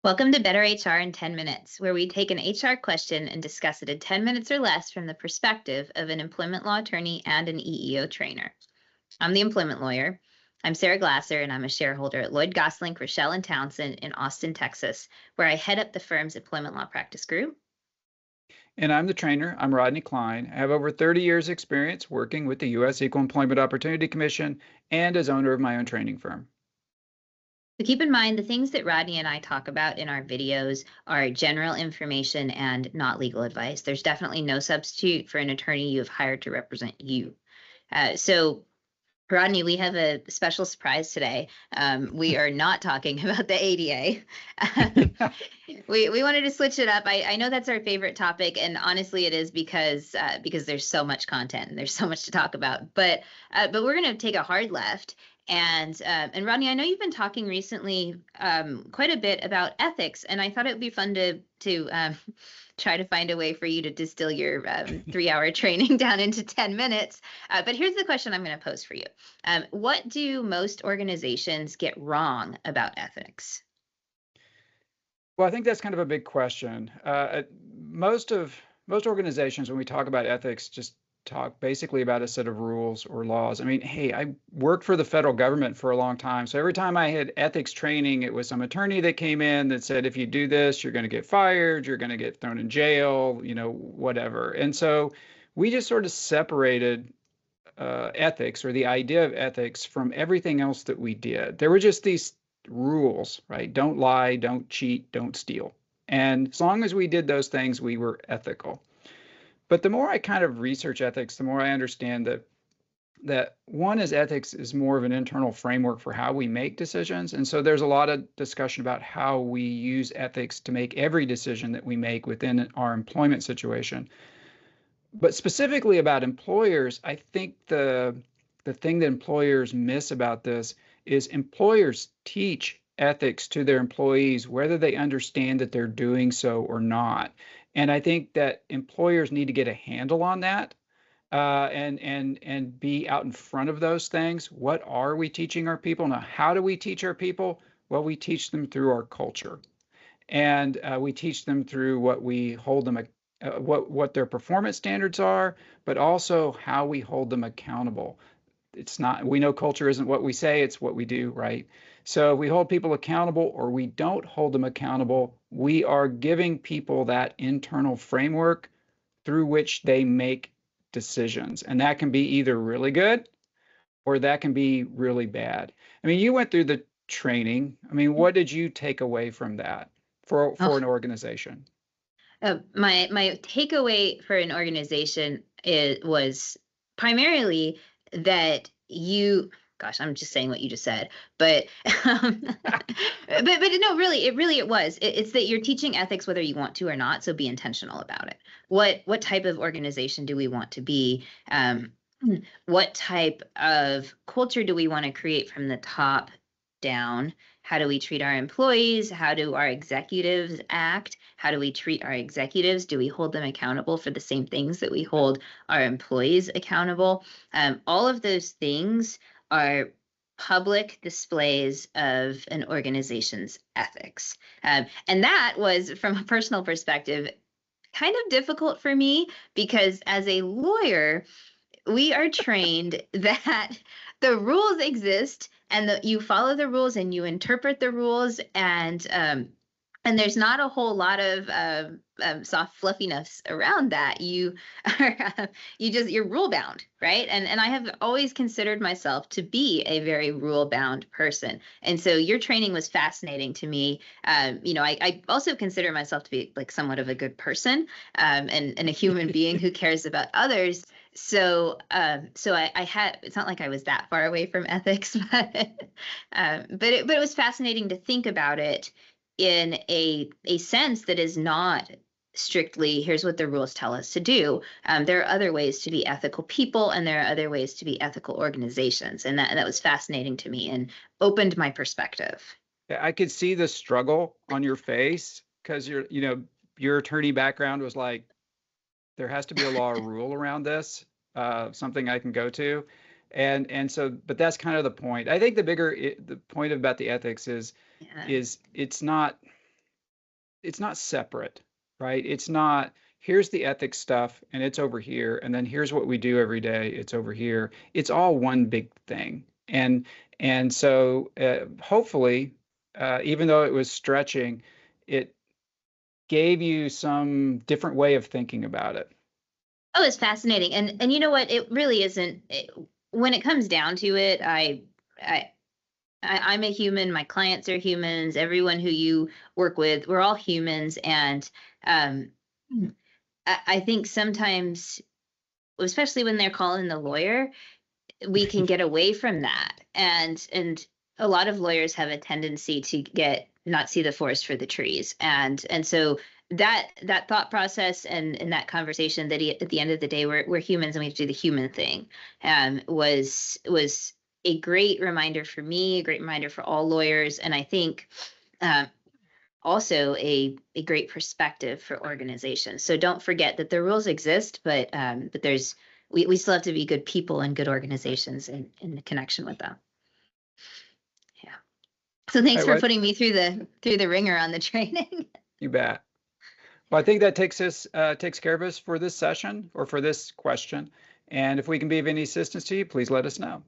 Welcome to Better HR in 10 Minutes, where we take an HR question and discuss it in 10 minutes or less from the perspective of an employment law attorney and an EEO trainer. I'm the employment lawyer. I'm Sarah Glasser, and I'm a shareholder at Lloyd Gosselin, Rochelle and Townsend in Austin, Texas, where I head up the firm's employment law practice group. And I'm the trainer. I'm Rodney Klein. I have over 30 years experience working with the U.S. Equal Employment Opportunity Commission and as owner of my own training firm. So keep in mind the things that Rodney and I talk about in our videos are general information and not legal advice. There's definitely no substitute for an attorney you have hired to represent you. So Rodney, we have a special surprise today. We are not talking about the ADA. We wanted to switch it up. I know that's our favorite topic, and honestly, it is because there's so much content and there's so much to talk about. But we're going to take a hard left. And Rodney, I know you've been talking recently quite a bit about ethics, and I thought it would be fun to try to find a way for you to distill your 3-hour training down into 10 minutes. But here's the question I'm going to pose for you. What do most organizations get wrong about ethics? Well, I think that's kind of a big question. Most organizations, when we talk about ethics, just talk basically about a set of rules or laws. I mean, hey, I worked for the federal government for a long time. So every time I had ethics training, it was some attorney that came in that said, if you do this, you're going to get fired, you're going to get thrown in jail, whatever. And so we just sort of separated ethics or the idea of ethics from everything else that we did. There were just these rules, right? Don't lie, don't cheat, don't steal. And as long as we did those things, we were ethical. But the more I kind of research ethics, the more I understand that one is ethics is more of an internal framework for how we make decisions. And so there's a lot of discussion about how we use ethics to make every decision that we make within our employment situation. But specifically about employers, I think the thing that employers miss about this is employers teach ethics to their employees, whether they understand that they're doing so or not. And I think that employers need to get a handle on that and be out in front of those things. What are we teaching our people? Now, how do we teach our people? Well, we teach them through our culture, and we teach them through what we hold them what their performance standards are, but also how we hold them accountable. It's not, we know culture isn't what we say, it's what we do, right? So if we hold people accountable or we don't hold them accountable, we are giving people that internal framework through which they make decisions. And that can be either really good or that can be really bad. I mean, you went through the training. I mean, what did you take away from that for an organization? My takeaway for an organization was primarily that gosh, I'm just saying what you just said, but but no, really, it was. It's that you're teaching ethics whether you want to or not. So be intentional about it. What type of organization do we want to be? What type of culture do we want to create from the top down? How do we treat our employees? How do our executives act? How do we treat our executives? Do we hold them accountable for the same things that we hold our employees accountable? All of those things are public displays of an organization's ethics. And that was, from a personal perspective, kind of difficult for me because as a lawyer, we are trained that the rules exist and that you follow the rules and you interpret the rules, and there's not a whole lot of soft fluffiness around that. You are you're rule bound, right? And I have always considered myself to be a very rule bound person, and so your training was fascinating to me. I also consider myself to be like somewhat of a good person, and a human being who cares about others. So I had, it's not like I was that far away from ethics, but it was fascinating to think about it in a sense that is not strictly here's what the rules tell us to do. There are other ways to be ethical people, and there are other ways to be ethical organizations, and that was fascinating to me and opened my perspective. I could see the struggle on your face because your attorney background was like, there has to be a law or rule around this, something I can go to. And so, but that's kind of the point. I think the point about the ethics is Yeah. it's not it's not separate, right? It's not, here's the ethics stuff and it's over here, and then here's what we do every day, it's over here. It's all one big thing. And so hopefully, even though it was stretching, it gave you some different way of thinking about it. Oh, it's fascinating. And you know what? It really isn't. When it comes down to it, I'm a human. My clients are humans. Everyone who you work with, we're all humans. And um, I think sometimes, especially when they're calling the lawyer, we can get away from that. And a lot of lawyers have a tendency to get not see the forest for the trees. And so that thought process and that conversation that at the end of the day, we're humans and we have to do the human thing, was a great reminder for me, a great reminder for all lawyers, and I think also a great perspective for organizations. So don't forget that the rules exist, but there's we still have to be good people and good organizations in the connection with them. Yeah. So thanks All for right, putting me through the ringer on the training. you bet. Well, I think that takes care of us for this session or for this question. And if we can be of any assistance to you, please let us know.